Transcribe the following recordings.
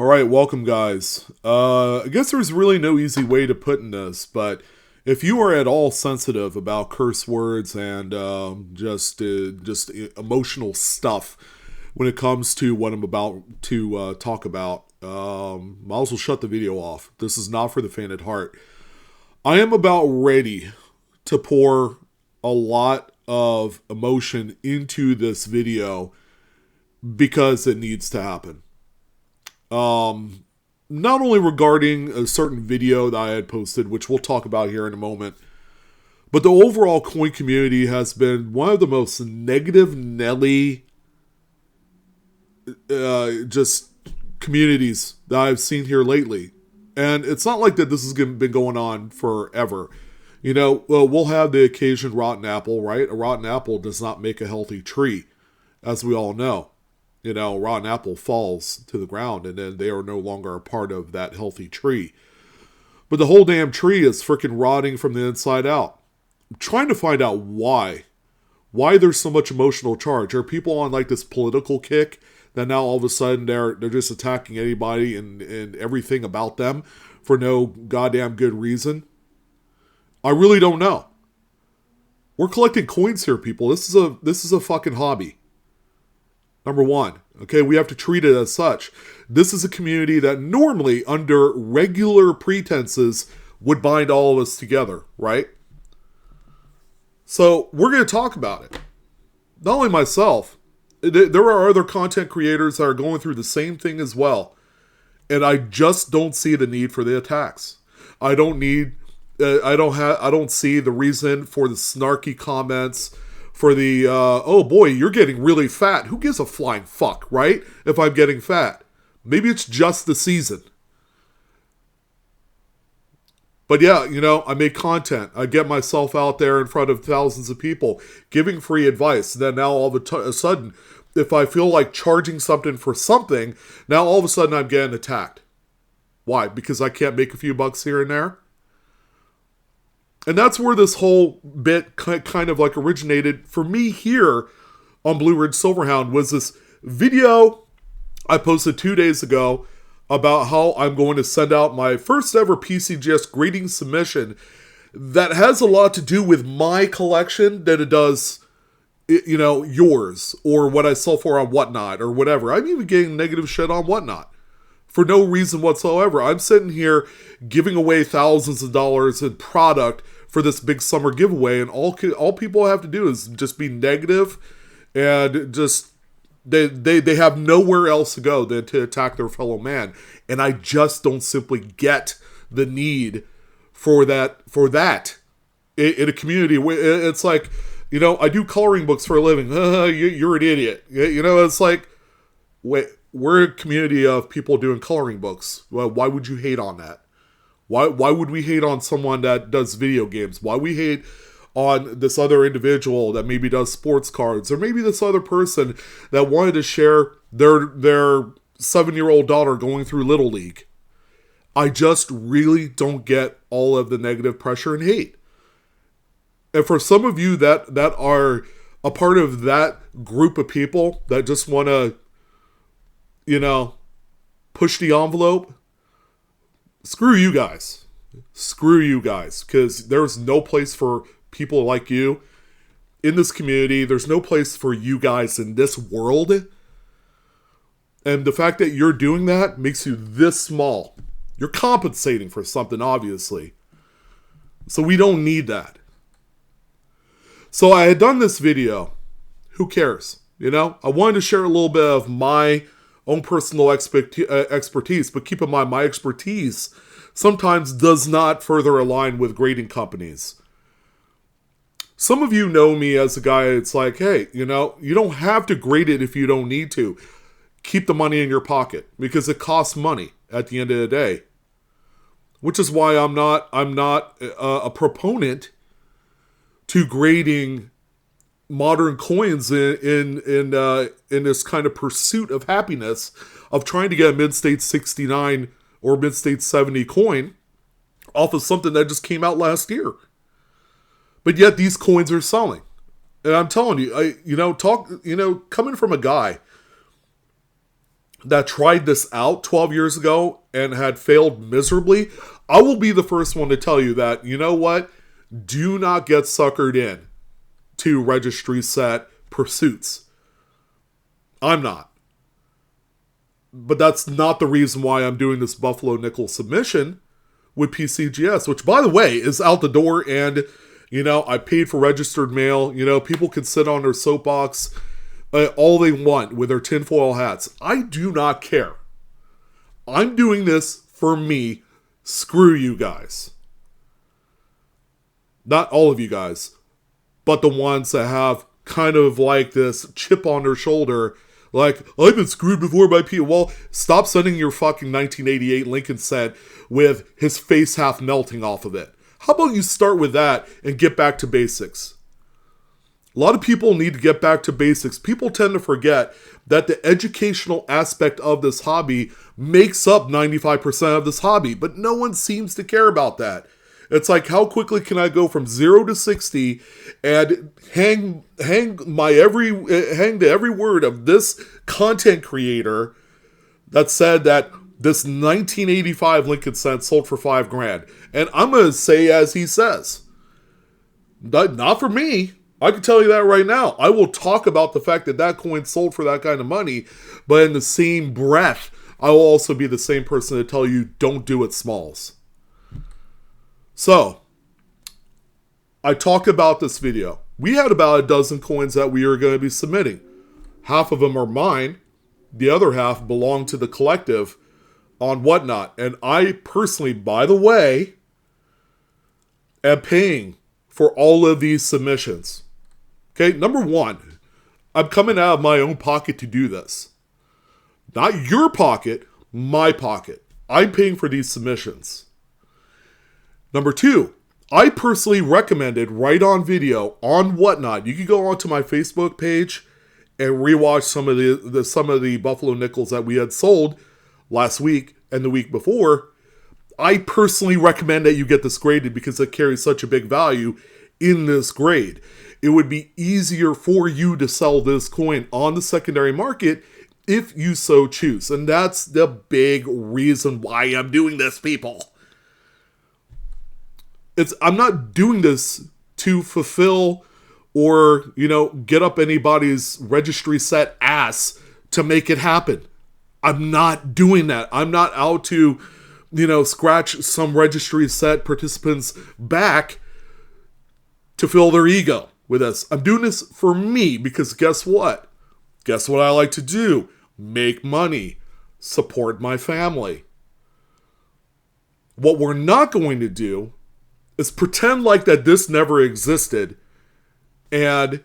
All right, welcome, guys. I guess there's really no easy way to put in this, but if you are at all sensitive about curse words and just emotional stuff when it comes to what I'm about to talk about, might as well shut the video off. This is not for the faint at heart. I am about ready to pour a lot of emotion into this video because it needs to happen. Not only regarding a certain video that I had posted, which we'll talk about here in a moment, but the overall coin community has been one of the most negative Nelly just communities that I've seen here lately. And it's not like that this has been going on forever. You know, well, we'll have the occasion rotten apple, right? A rotten apple does not make a healthy tree, as we all know. You know, rotten apple falls to the ground and then they are no longer a part of that healthy tree. But the whole damn tree is freaking rotting from the inside out. I'm trying to find out why. Why there's so much emotional charge. Are people on like this political kick that now all of a sudden they're just attacking anybody and everything about them for no goddamn good reason? I really don't know. We're collecting coins here, people. This is a fucking hobby. Number one, okay, we have to treat it as such. This is a community that normally, under regular pretenses, would bind all of us together, right? So we're going to talk about it. Not only myself, there are other content creators that are going through the same thing as well. And I just don't see the need for the attacks. I don't see the reason for the snarky comments, for the, oh boy, you're getting really fat. Who gives a flying fuck, right? If I'm getting fat. Maybe it's just the season. But yeah, you know, I make content. I get myself out there in front of thousands of people giving free advice. And then now all of a sudden, if I feel like charging something for something, now all of a sudden I'm getting attacked. Why? Because I can't make a few bucks here and there? And that's where this whole bit kind of like originated for me here on Blue Ridge Silverhound, was this video I posted 2 days ago about how I'm going to send out my first ever PCGS grading submission that has a lot to do with my collection than it does, you know, yours or what I sell for on Whatnot or whatever. I'm even getting negative shit on Whatnot for no reason whatsoever. I'm sitting here giving away thousands of dollars in product for this big summer giveaway, and all people have to do is just be negative and just they have nowhere else to go than to attack their fellow man. And I just don't simply get the need for that in a community where it's like, you know, I do coloring books for a living. You're an idiot. You know, it's like, wait, we're a community of people doing coloring books. Well, why would you hate on that? Why would we hate on someone that does video games? Why we hate on this other individual that maybe does sports cards? Or maybe this other person that wanted to share their 7-year-old daughter going through Little League? I just really don't get all of the negative pressure and hate. And for some of you that are a part of that group of people that just want to, you know, push the envelope, screw you guys. Screw you guys. Because there's no place for people like you in this community. There's no place for you guys in this world. And the fact that you're doing that makes you this small. You're compensating for something, obviously. So we don't need that. So I had done this video. Who cares? You know, I wanted to share a little bit of my own personal expertise, but keep in mind, my expertise sometimes does not further align with grading companies. Some of you know me as a guy that's like, hey, you know, you don't have to grade it if you don't need to. Keep the money in your pocket because it costs money at the end of the day. Which is why I'm not a proponent to grading modern coins in this kind of pursuit of happiness of trying to get a mid-state 69 or mid-state 70 coin off of something that just came out last year. But yet these coins are selling. And I'm telling you, coming from a guy that tried this out 12 years ago and had failed miserably, I will be the first one to tell you that, you know what? Do not get suckered in to registry set pursuits. I'm not. But that's not the reason why I'm doing this Buffalo Nickel submission with PCGS, which, by the way, is out the door. And, I paid for registered mail. People can sit on their soapbox all they want with their tinfoil hats. I do not care. I'm doing this for me. Screw you guys. Not all of you guys, but the ones that have kind of like this chip on their shoulder. Like, I've been screwed before by people. Well, stop sending your fucking 1988 Lincoln set with his face half melting off of it. How about you start with that and get back to basics? A lot of people need to get back to basics. People tend to forget that the educational aspect of this hobby makes up 95% of this hobby, but no one seems to care about that. It's like, how quickly can I go from 0 to 60 and hang to every word of this content creator that said that this 1985 Lincoln cent sold for $5,000. And I'm going to say as he says. Not for me. I can tell you that right now. I will talk about the fact that that coin sold for that kind of money, but in the same breath, I will also be the same person to tell you don't do it smalls. So, I talked about this video. We had about a dozen coins that we are going to be submitting. Half of them are mine. The other half belong to the collective on Whatnot. And I personally, by the way, am paying for all of these submissions. Okay, number one, I'm coming out of my own pocket to do this. Not your pocket, my pocket. I'm paying for these submissions. Number two, I personally recommended right on video on Whatnot. You can go onto my Facebook page and rewatch some of the Buffalo Nickels that we had sold last week and the week before. I personally recommend that you get this graded because it carries such a big value in this grade. It would be easier for you to sell this coin on the secondary market if you so choose. And that's the big reason why I'm doing this, people. I'm not doing this to fulfill or, get up anybody's registry set ass to make it happen. I'm not doing that. I'm not out to, scratch some registry set participants' back to fill their ego with this. I'm doing this for me because guess what? Guess what I like to do? Make money. Support my family. What we're not going to do is pretend like that this never existed and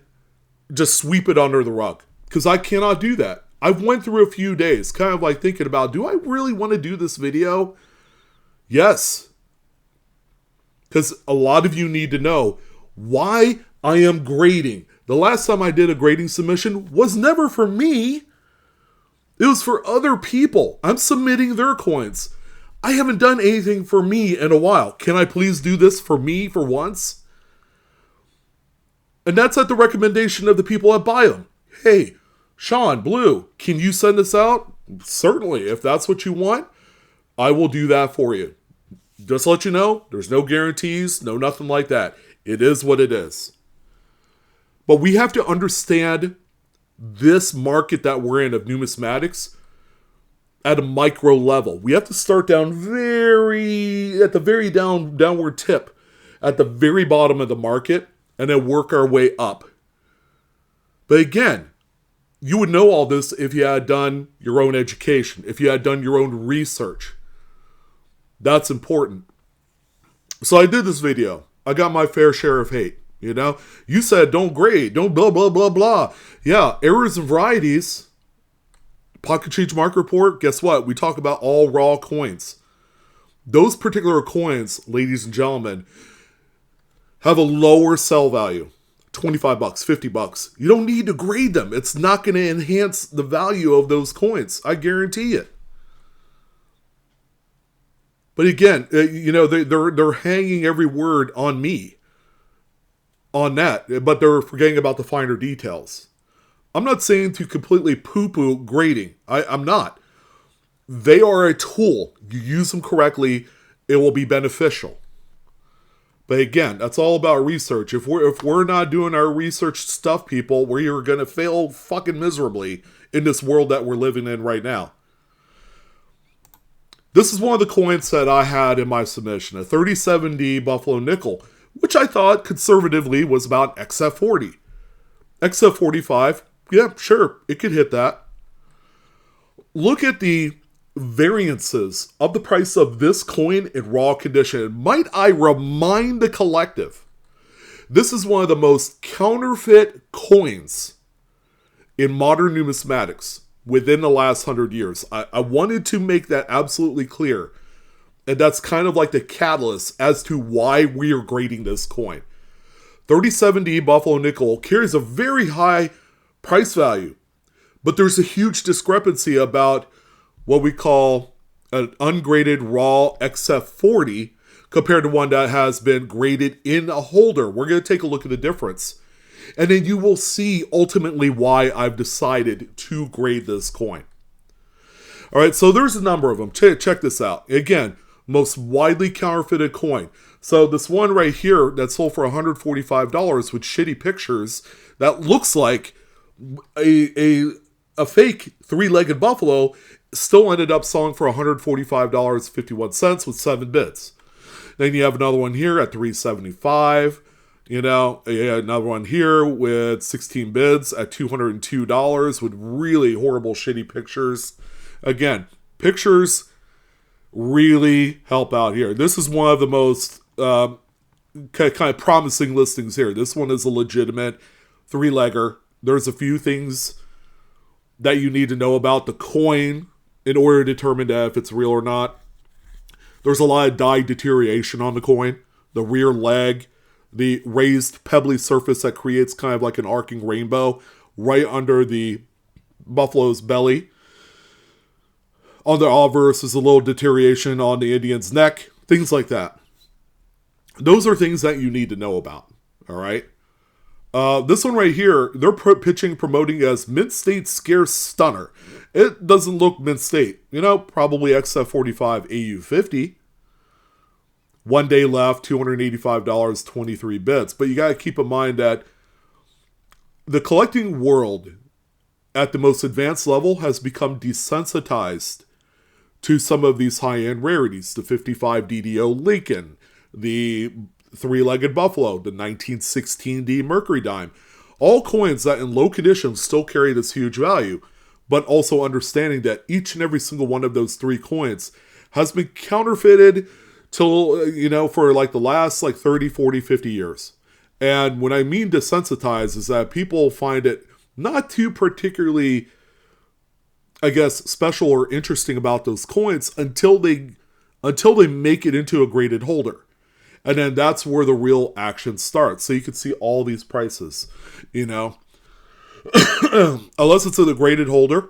just sweep it under the rug. Because I cannot do that. I've went through a few days kind of like thinking about, do I really want to do this video? Yes. Because a lot of you need to know why I am grading. The last time I did a grading submission was never for me. It was for other people. I'm submitting their coins. I haven't done anything for me in a while. Can I please do this for me for once? And that's at the recommendation of the people that buy them. Hey, Sean, Blue, can you send this out? Certainly. If that's what you want, I will do that for you. Just to let you know, there's no guarantees, no nothing like that. It is what it is. But we have to understand this market that we're in of numismatics at a micro level. We have to start down at the very downward tip, at the very bottom of the market, and then work our way up. But again, you would know all this if you had done your own education, if you had done your own research. That's important. So I did this video. I got my fair share of hate. You said don't grade, don't blah, blah, blah, blah. Yeah, errors and varieties. Pocket Change Market Report, guess what? We talk about all raw coins. Those particular coins, ladies and gentlemen, have a lower sell value. $25, $50. You don't need to grade them. It's not going to enhance the value of those coins. I guarantee it. But again, they're hanging every word on me on that, but they're forgetting about the finer details. I'm not saying to completely poo-poo grading. I'm not. They are a tool. You use them correctly, it will be beneficial. But again, that's all about research. If we're not doing our research stuff, people, we are gonna fail fucking miserably in this world that we're living in right now. This is one of the coins that I had in my submission, a 37D Buffalo Nickel, which I thought conservatively was about XF40. XF45, yeah, sure, it could hit that. Look at the variances of the price of this coin in raw condition. Might I remind the collective, this is one of the most counterfeit coins in modern numismatics within the last 100 years. I wanted to make that absolutely clear. And that's kind of like the catalyst as to why we are grading this coin. 37D Buffalo Nickel carries a very high price value, but there's a huge discrepancy about what we call an ungraded raw XF40 compared to one that has been graded in a holder. We're going to take a look at the difference. And then you will see ultimately why I've decided to grade this coin. All right, so there's a number of them. Check this out. Again, most widely counterfeited coin. So this one right here that sold for $145 with shitty pictures that looks like a fake three-legged buffalo still ended up selling for $145.51 with 7 bids. Then you have another one here at $375. You know, another one here with 16 bids at $202 with really horrible, shitty pictures. Again, pictures really help out here. This is one of the most kind of promising listings here. This one is a legitimate three-legger. There's a few things that you need to know about the coin in order to determine if it's real or not. There's a lot of dye deterioration on the coin. The rear leg, the raised pebbly surface that creates kind of like an arcing rainbow right under the buffalo's belly. On the obverse is a little deterioration on the Indian's neck. Things like that. Those are things that you need to know about. All right. This one right here, they're promoting as Mint State Scare Stunner. It doesn't look Mint State. You know, probably XF45 AU50. 1 day left, $285, 23 bits. But you got to keep in mind that the collecting world at the most advanced level has become desensitized to some of these high-end rarities. The 55 DDO Lincoln, the three-legged buffalo, the 1916D Mercury Dime. All coins that in low conditions still carry this huge value, but also understanding that each and every single one of those three coins has been counterfeited till, you know, for like the last like 30, 40, 50 years. And when I mean desensitized is that people find it not too particularly, I guess, special or interesting about those coins until they make it into a graded holder. And then that's where the real action starts. So you can see all these prices, you know. Unless it's in a graded holder,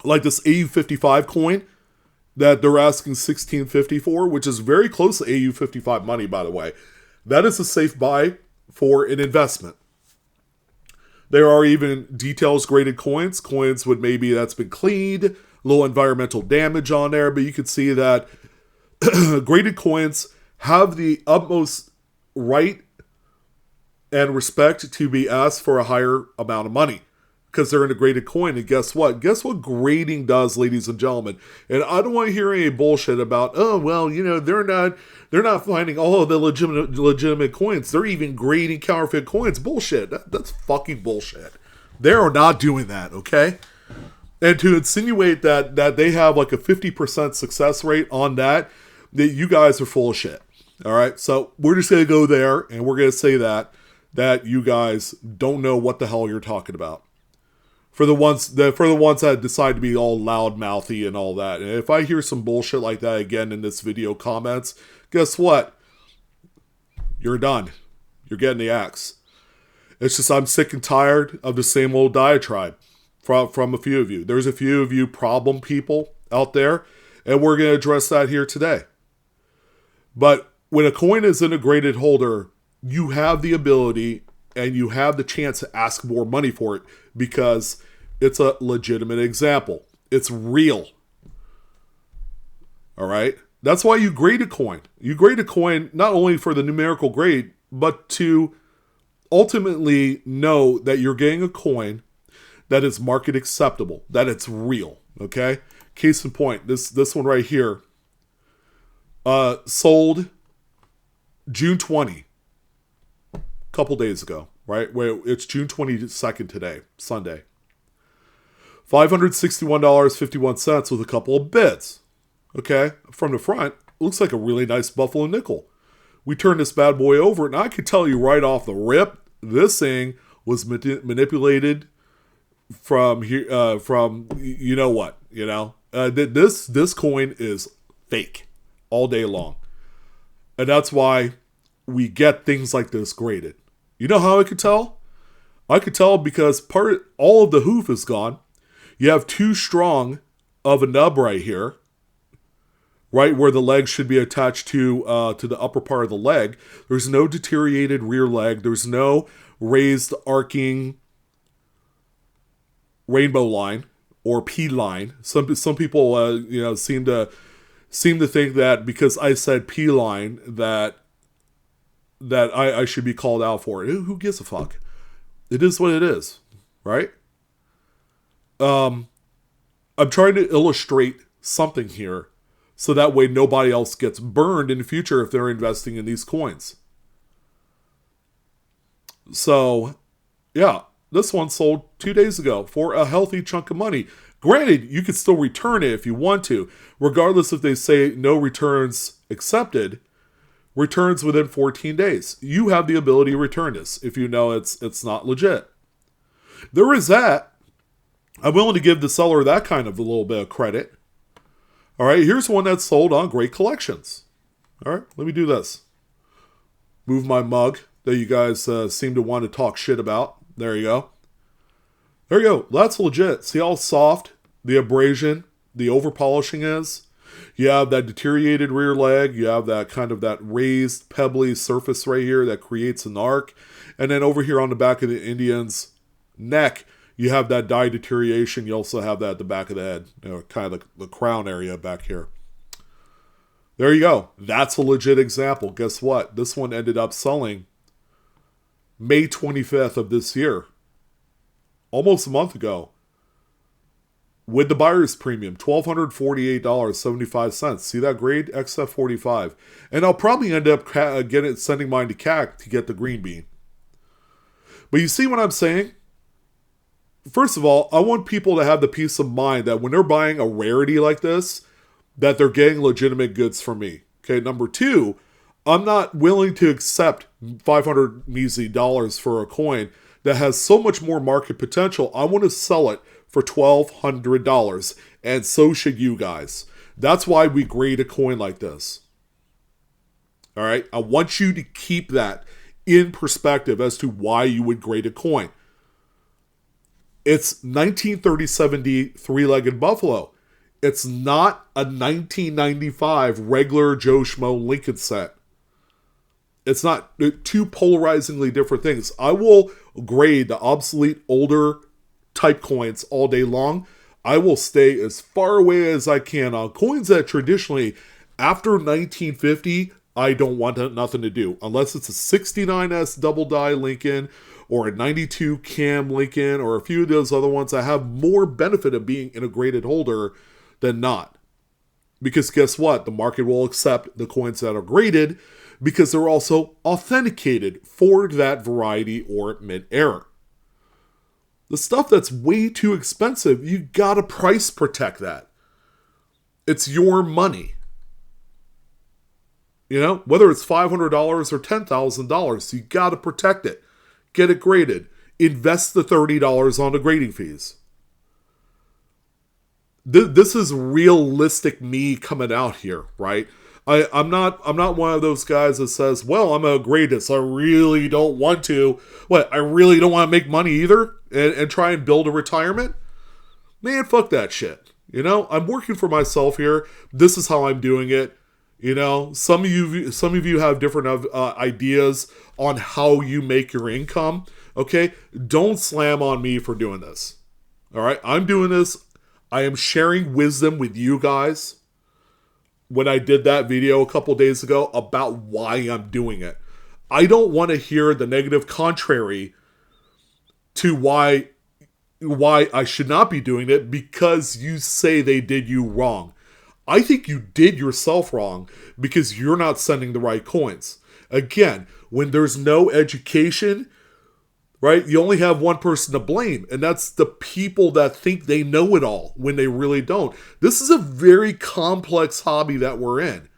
like this AU55 coin that they're asking $16.50 for, which is very close to AU55 money, by the way. That is a safe buy for an investment. There are even details graded coins with maybe that's been cleaned, low environmental damage on there, but you can see that graded coins have the utmost right and respect to be asked for a higher amount of money because they're in a graded coin. And guess what? Guess what grading does, ladies and gentlemen? And I don't want to hear any bullshit about, oh, well, you know, they're not finding all of the legitimate coins. They're even grading counterfeit coins. Bullshit. That's fucking bullshit. They are not doing that, okay? And to insinuate that they have like a 50% success rate on that you guys are full of shit. All right, so we're just going to go there, and we're going to say that you guys don't know what the hell you're talking about. For the ones that decide to be all loud-mouthy and all that, and if I hear some bullshit like that again in this video comments, guess what? You're done. You're getting the axe. It's just I'm sick and tired of the same old diatribe from a few of you. There's a few of you problem people out there, and we're going to address that here today. But when a coin is in a graded holder, you have the ability and you have the chance to ask more money for it because it's a legitimate example. It's real. All right. That's why you grade a coin. You grade a coin not only for the numerical grade, but to ultimately know that you're getting a coin that is market acceptable, that it's real. Okay. Case in point, this one right here, sold June 20, a couple days ago, right? Where it's June 22nd today, Sunday. $561.51 with a couple of bids. Okay, from the front, looks like a really nice buffalo nickel. We turned this bad boy over, and I could tell you right off the rip, this thing was manipulated from here, from you know what, you know. This coin is fake all day long, and that's why we get things like this graded. You know how I could tell? I could tell because all of the hoof is gone. You have too strong of a nub right here, right where the leg should be attached to the upper part of the leg. There's no deteriorated rear leg. There's no raised arcing rainbow line or P line. Some people seem to think that because I said P line that I should be called out for it. Who gives a fuck? It is what it is, right? I'm trying to illustrate something here so that way nobody else gets burned in the future if they're investing in these coins. So, yeah, this one sold 2 days ago for a healthy chunk of money. Granted, you can still return it if you want to, regardless if they say no returns accepted. Returns within 14 days. You have the ability to return this if you know it's not legit. There is that. I'm willing to give the seller that kind of a little bit of credit. All right, here's one that's sold on Great Collections. All right, let me do this. Move my mug that you guys seem to want to talk shit about. There you go. There you go. That's legit. See how soft the abrasion, the over polishing is? You have that deteriorated rear leg. You have that kind of that raised, pebbly surface right here that creates an arc. And then over here on the back of the Indian's neck, you have that dye deterioration. You also have that at the back of the head, kind of the crown area back here. There you go. That's a legit example. Guess what? This one ended up selling May 25th of this year. Almost a month ago. With the buyer's premium, $1,248.75. See that grade? XF45. And I'll probably end up sending mine to CAC to get the green bean. But you see what I'm saying? First of all, I want people to have the peace of mind that when they're buying a rarity like this, that they're getting legitimate goods from me. Okay, number two, I'm not willing to accept $500 measly dollars for a coin that has so much more market potential. I want to sell it for $1,200, and so should you guys. That's why we grade a coin like this. All right, I want you to keep that in perspective as to why you would grade a coin. It's 1937D three-legged buffalo. It's not a 1995 regular Joe Schmo Lincoln set. It's not two polarizingly different things. I will grade the obsolete older type coins all day long. I will stay as far away as I can on coins that traditionally, after 1950, I don't want nothing to do. Unless it's a 69S double die Lincoln or a 92 cam Lincoln or a few of those other ones that have more benefit of being in a graded holder than not. Because guess what? The market will accept the coins that are graded because they're also authenticated for that variety or mid-era. The stuff that's way too expensive, you gotta price protect that. It's your money. You know, whether it's $500 or $10,000, you gotta protect it. Get it graded. Invest the $30 on the grading fees. This is realistic me coming out here, right? I'm not one of those guys that says, well, I'm going to grade this. I really don't want to. What? I really don't want to make money either and try and build a retirement? Man, fuck that shit. You know, I'm working for myself here. This is how I'm doing it. You know, some of you have different ideas on how you make your income. Okay? Don't slam on me for doing this. All right? I'm doing this. I am sharing wisdom with you guys. when I did that video a couple days ago about why I'm doing it. I don't want to hear the negative contrary to why I should not be doing it because you say they did you wrong. I think you did yourself wrong because you're not sending the right coins. Again, when there's no education, right, you only have one person to blame, and that's the people that think they know it all when they really don't. This is a very complex hobby that we're in.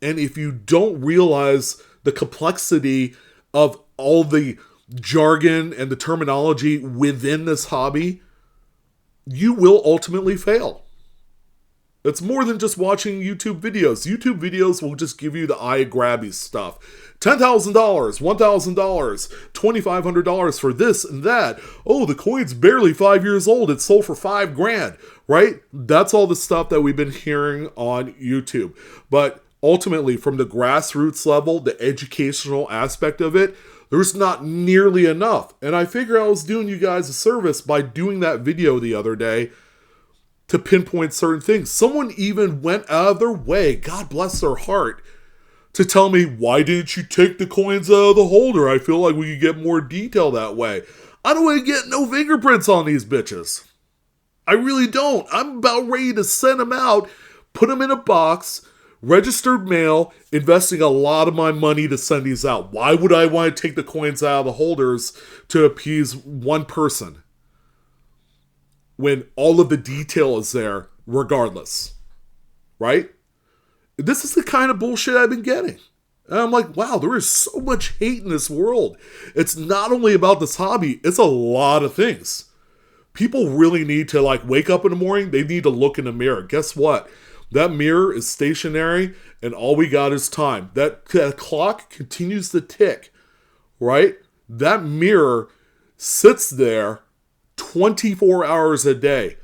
And if you don't realize the complexity of all the jargon and the terminology within this hobby, you will ultimately fail. It's more than just watching YouTube videos. YouTube videos will just give you the eye-grabby stuff. $10,000, $1,000, $2,500 for this and that. Oh, the coin's barely 5 years old. It sold for $5,000, right? That's all the stuff that we've been hearing on YouTube. But ultimately, from the grassroots level, the educational aspect of it, there's not nearly enough. And I figure I was doing you guys a service by doing that video the other day to pinpoint certain things. Someone even went out of their way, God bless their heart, to tell me, why didn't you take the coins out of the holder? I feel like we could get more detail that way. I don't want to get no fingerprints on these bitches. I really don't. I'm about ready to send them out, put them in a box, registered mail, investing a lot of my money to send these out. Why would I want to take the coins out of the holders to appease one person when all of the detail is there regardless? Right? This is the kind of bullshit I've been getting. And I'm like, wow, there is so much hate in this world. It's not only about this hobby, it's a lot of things. People really need to wake up in the morning, they need to look in the mirror. Guess what? That mirror is stationary and all we got is time. That clock continues to tick, right? That mirror sits there 24 hours a day,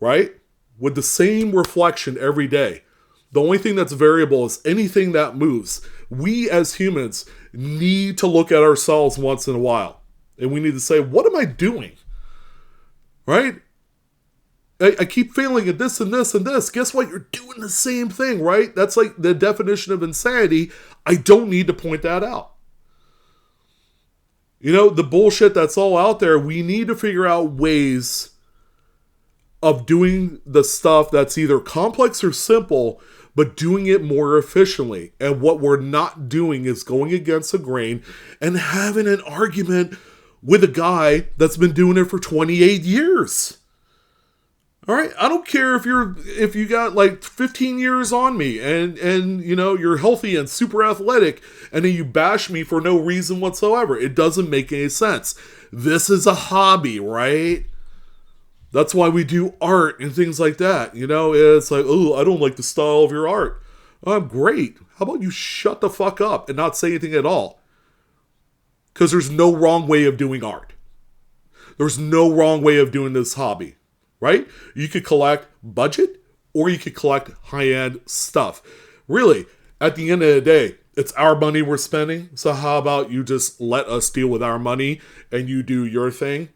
right? With the same reflection every day. The only thing that's variable is anything that moves. We as humans need to look at ourselves once in a while. And we need to say, what am I doing? Right? I keep failing at this and this and this. Guess what? You're doing the same thing, right? That's like the definition of insanity. I don't need to point that out. You know, the bullshit that's all out there, we need to figure out ways of doing the stuff that's either complex or simple, but doing it more efficiently. And what we're not doing is going against the grain and having an argument with a guy that's been doing it for 28 years. All right, I don't care if you got 15 years on me and you know you're healthy and super athletic and then you bash me for no reason whatsoever. It doesn't make any sense. This is a hobby, right? That's why we do art and things like that. You know, it's like, oh, I don't like the style of your art. Great. How about you shut the fuck up and not say anything at all? Because there's no wrong way of doing art. There's no wrong way of doing this hobby. Right? You could collect budget or you could collect high-end stuff. Really, at the end of the day, it's our money we're spending. So how about you just let us deal with our money and you do your thing?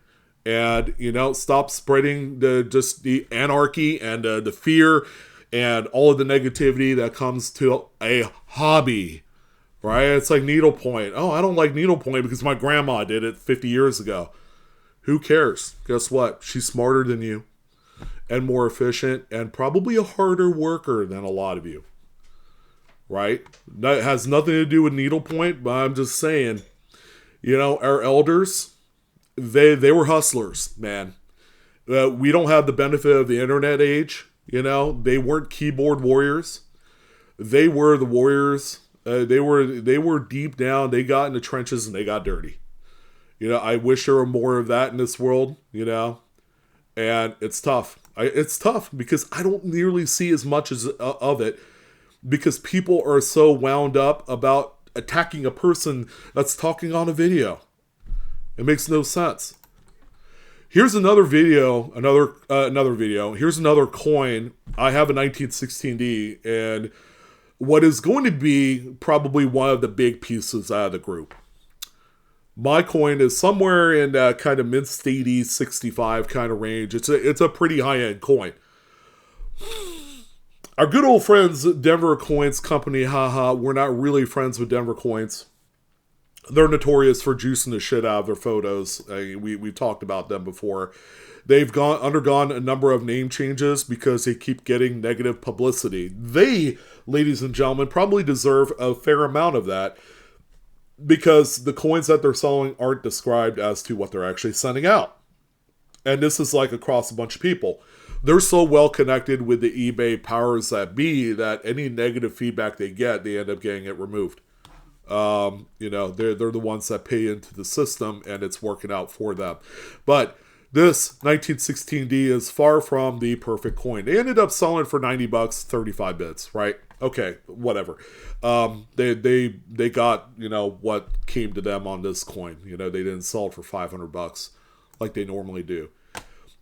And, you know, stop spreading the anarchy and the fear and all of the negativity that comes to a hobby. Right? It's like needlepoint. Oh, I don't like needlepoint because my grandma did it 50 years ago. Who cares? Guess what? She's smarter than you. And more efficient, and probably a harder worker than a lot of you. Right? That has nothing to do with needlepoint, but I'm just saying, you know, our elders, they were hustlers, man. We don't have the benefit of the internet age, you know. They weren't keyboard warriors. They were the warriors. They were deep down. They got in the trenches and they got dirty. You know, I wish there were more of that in this world, you know. And it's tough. It's tough because I don't nearly see as much of it because people are so wound up about attacking a person that's talking on a video. It makes no sense. Here's another video, another video. Here's another coin. I have a 1916D and what is going to be probably one of the big pieces out of the group. My coin is somewhere in that kind of mid-80s, 65 kind of range. It's a pretty high-end coin. Our good old friends, Denver Coins Company, haha, we're not really friends with Denver Coins. They're notorious for juicing the shit out of their photos. We've talked about them before. They've undergone a number of name changes because they keep getting negative publicity. They, ladies and gentlemen, probably deserve a fair amount of that because the coins that they're selling aren't described as to what they're actually sending out. And this is like across a bunch of people. They're so well connected with the eBay powers that be that any negative feedback they get, they end up getting it removed. They're the ones that pay into the system and it's working out for them. But this 1916D is far from the perfect coin. They ended up selling for $90, 35 bits, right? Okay, whatever. They got, what came to them on this coin. They didn't sell it for $500 like they normally do.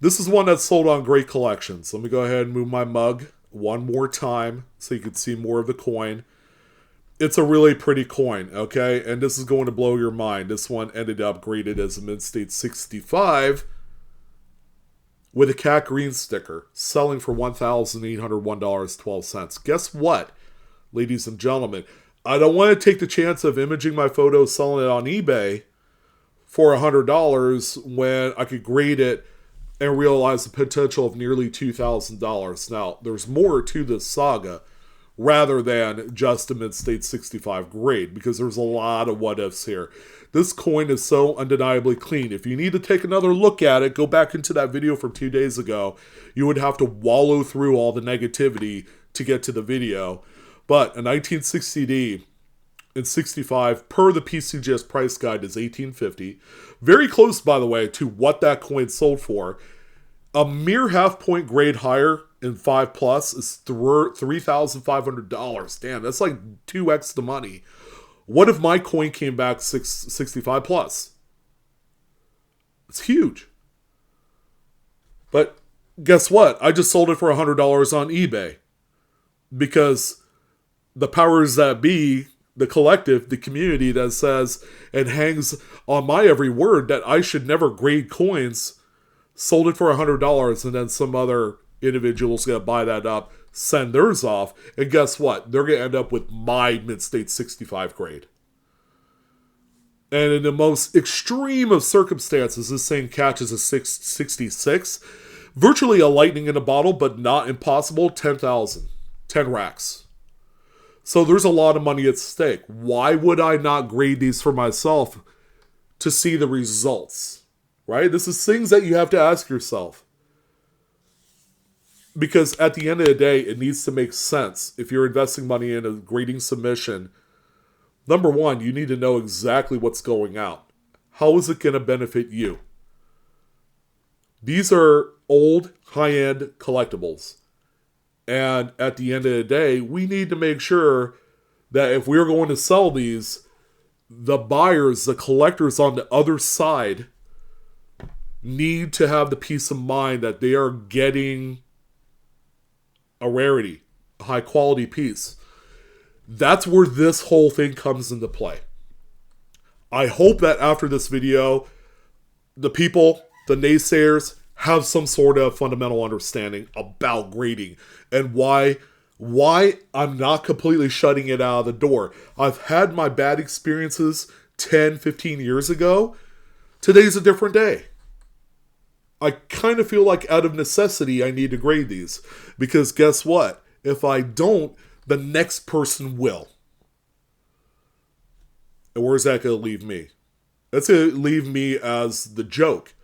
This is one that's sold on great collections. Let me go ahead and move my mug one more time so you can see more of the coin. It's a really pretty coin, okay? And this is going to blow your mind. This one ended up graded as a Mid-State 65 with a cat green sticker, selling for $1,801.12. Guess what, ladies and gentlemen? I don't want to take the chance of imaging my photo, selling it on eBay for $100 when I could grade it and realize the potential of nearly $2,000. Now, there's more to this saga rather than just a Mid-State 65 grade, because there's a lot of what-ifs here. This coin is so undeniably clean. If you need to take another look at it, go back into that video from 2 days ago. You would have to wallow through all the negativity to get to the video. But a 1960D in 65 per the PCGS price guide is $18.50. Very close, by the way, to what that coin sold for. A mere half-point grade higher in 5 plus is $3,500. Damn, that's like 2x the money. What if my coin came back 65 plus? It's huge. But guess what? I just sold it for $100 on eBay. Because the powers that be, the collective, the community that says and hangs on my every word that I should never grade coins, sold it for $100, and then some other individual's going to buy that up, send theirs off, and guess what? They're going to end up with my Mid-State 65 grade. And in the most extreme of circumstances, this thing catches a 66, virtually a lightning in a bottle, but not impossible, 10,000, 10 racks. So there's a lot of money at stake. Why would I not grade these for myself to see the results? Right? This is things that you have to ask yourself. Because at the end of the day, it needs to make sense. If you're investing money in a grading submission, number one, you need to know exactly what's going out. How is it going to benefit you? These are old, high-end collectibles. And at the end of the day, we need to make sure that if we're going to sell these, the buyers, the collectors on the other side need to have the peace of mind that they are getting a rarity, a high quality piece. That's where this whole thing comes into play. I hope that after this video, the people, the naysayers, have some sort of fundamental understanding about grading and why I'm not completely shutting it out of the door. I've had my bad experiences 10, 15 years ago. Today's a different day. I kind of feel like out of necessity, I need to grade these. Because guess what? If I don't, the next person will. And where's that going to leave me? That's going to leave me as the joke.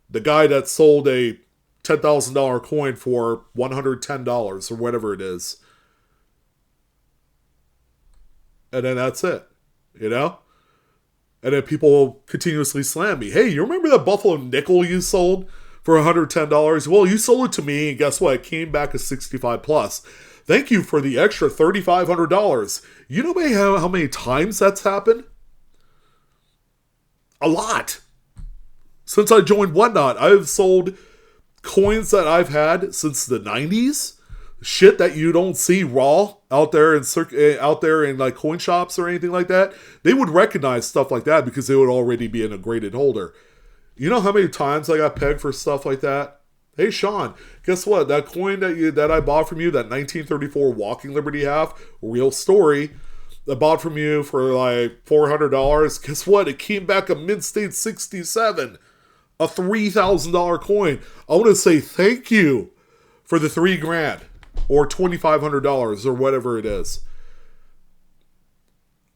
The guy that sold a $10,000 coin for $110 or whatever it is. And then that's it. And then people will continuously slam me. Hey, you remember that Buffalo nickel you sold for $110? Well, you sold it to me, and guess what? It came back as 65 plus. Thank you for the extra $3,500. You know how many times that's happened? A lot. Since I joined Whatnot, I've sold coins that I've had since the 90s. Shit that you don't see raw out there in like coin shops or anything like that. They would recognize stuff like that because they would already be in a graded holder. You know how many times I got pegged for stuff like that? Hey Sean, guess what? That coin that I bought from you, that 1934 Walking Liberty half, real story, I bought from you for like $400. Guess what? It came back a mint state 67, a $3,000 coin. I want to say thank you for the $3,000 or $2,500 or whatever it is.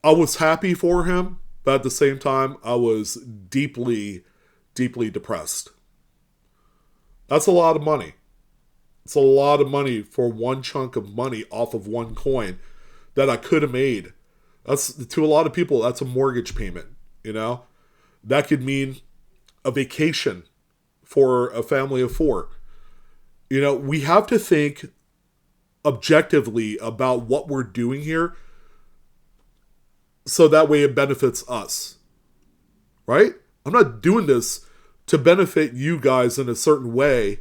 I was happy for him, but at the same time, I was deeply, deeply depressed. That's a lot of money. It's a lot of money for one chunk of money off of one coin that I could have made. That's, to a lot of people, that's a mortgage payment, you know? That could mean a vacation for a family of four. You know, we have to think objectively about what we're doing here so that way it benefits us. Right? I'm not doing this to benefit you guys in a certain way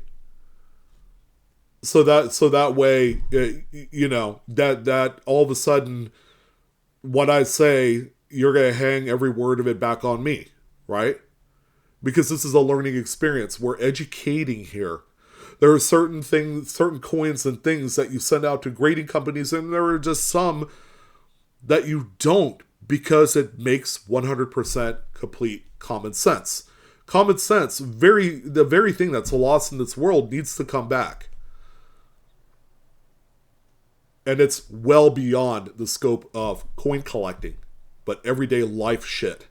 so that way you know that all of a sudden what I say you're going to hang every word of it back on me, right? Because this is a learning experience. We're educating here. There are certain things, certain coins and things that you send out to grading companies, and there are just some that you don't, because it makes 100% complete common sense. Common sense, the very thing that's lost in this world, needs to come back. And it's well beyond the scope of coin collecting, but everyday life shit.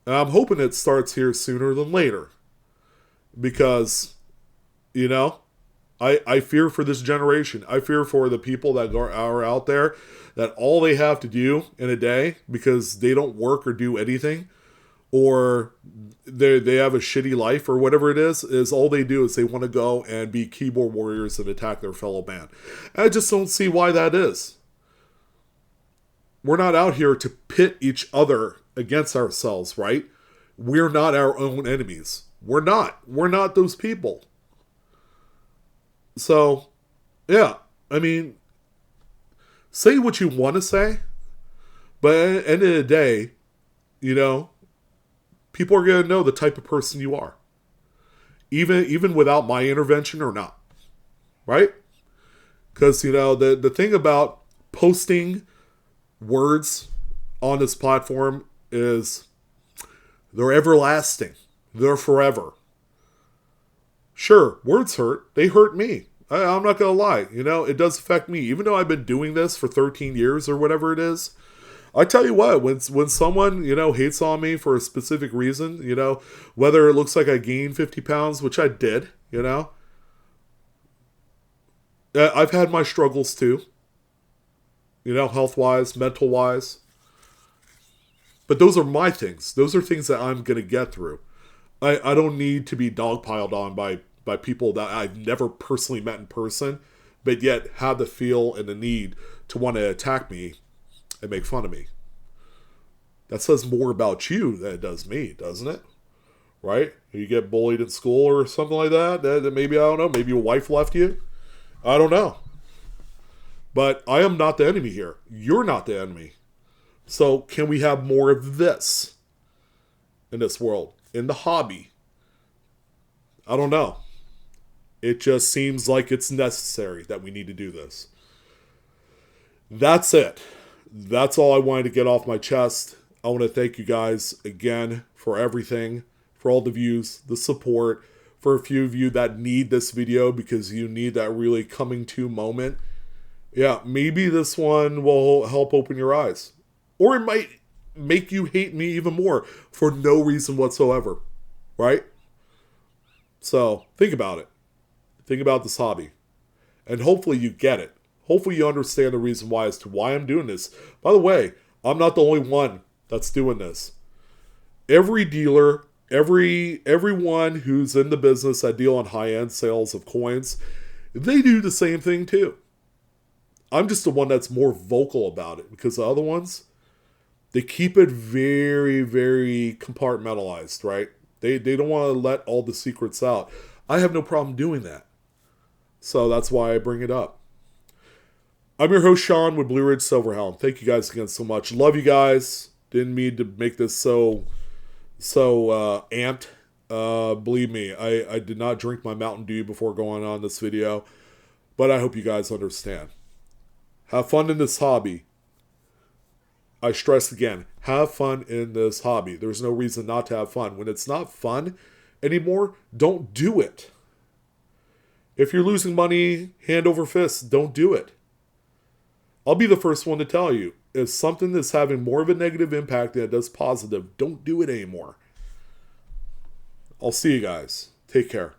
And I'm hoping it starts here sooner than later. Because, you know, I fear for this generation. I fear for the people that are out there that all they have to do in a day, because they don't work or do anything, or they have a shitty life or whatever it is all they do is they want to go and be keyboard warriors and attack their fellow man. And I just don't see why that is. We're not out here to pit each other against ourselves, right? We're not our own enemies. We're not those people. So, yeah, I mean, say what you want to say, but at the end of the day, you know, people are going to know the type of person you are. Even without my intervention or not. Right? Because, you know, the thing about posting words on this platform is they're everlasting. They're forever. Sure, words hurt. They hurt me. I'm not going to lie. You know, it does affect me. Even though I've been doing this for 13 years or whatever it is, I tell you what, when someone, you know, hates on me for a specific reason, you know, whether it looks like I gained 50 pounds, which I did, you know, I've had my struggles too, you know, health-wise, mental-wise. But those are my things. Those are things that I'm going to get through. I don't need to be dogpiled on by people that I've never personally met in person, but yet have the feel and the need to want to attack me and make fun of me. That says more about you than it does me, doesn't it? Right? You get bullied in school or something like that, that maybe, I don't know, maybe your wife left you. I don't know. But I am not the enemy here. You're not the enemy. So can we have more of this in this world? In the hobby? I don't know. It just seems like it's necessary that we need to do this. That's it. That's all I wanted to get off my chest. I want to thank you guys again for everything, for all the views, the support, for a few of you that need this video because you need that really coming to moment. Yeah, maybe this one will help open your eyes. Or it might make you hate me even more for no reason whatsoever. Right? So, think about it. Think about this hobby. And hopefully you get it. Hopefully you understand the reason why as to why I'm doing this. By the way, I'm not the only one that's doing this. Every dealer, everyone who's in the business that deal on high-end sales of coins, they do the same thing too. I'm just the one that's more vocal about it because the other ones, they keep it very, very compartmentalized, right? They don't want to let all the secrets out. I have no problem doing that. So that's why I bring it up. I'm your host, Sean, with Blue Ridge Silverhound. Thank you guys again so much. Love you guys. Didn't mean to make this so amped. Believe me, I did not drink my Mountain Dew before going on this video, but I hope you guys understand. Have fun in this hobby. I stress again, have fun in this hobby. There's no reason not to have fun. When it's not fun anymore, don't do it. If you're losing money hand over fist, don't do it. I'll be the first one to tell you, if something is having more of a negative impact than it does positive, don't do it anymore. I'll see you guys. Take care.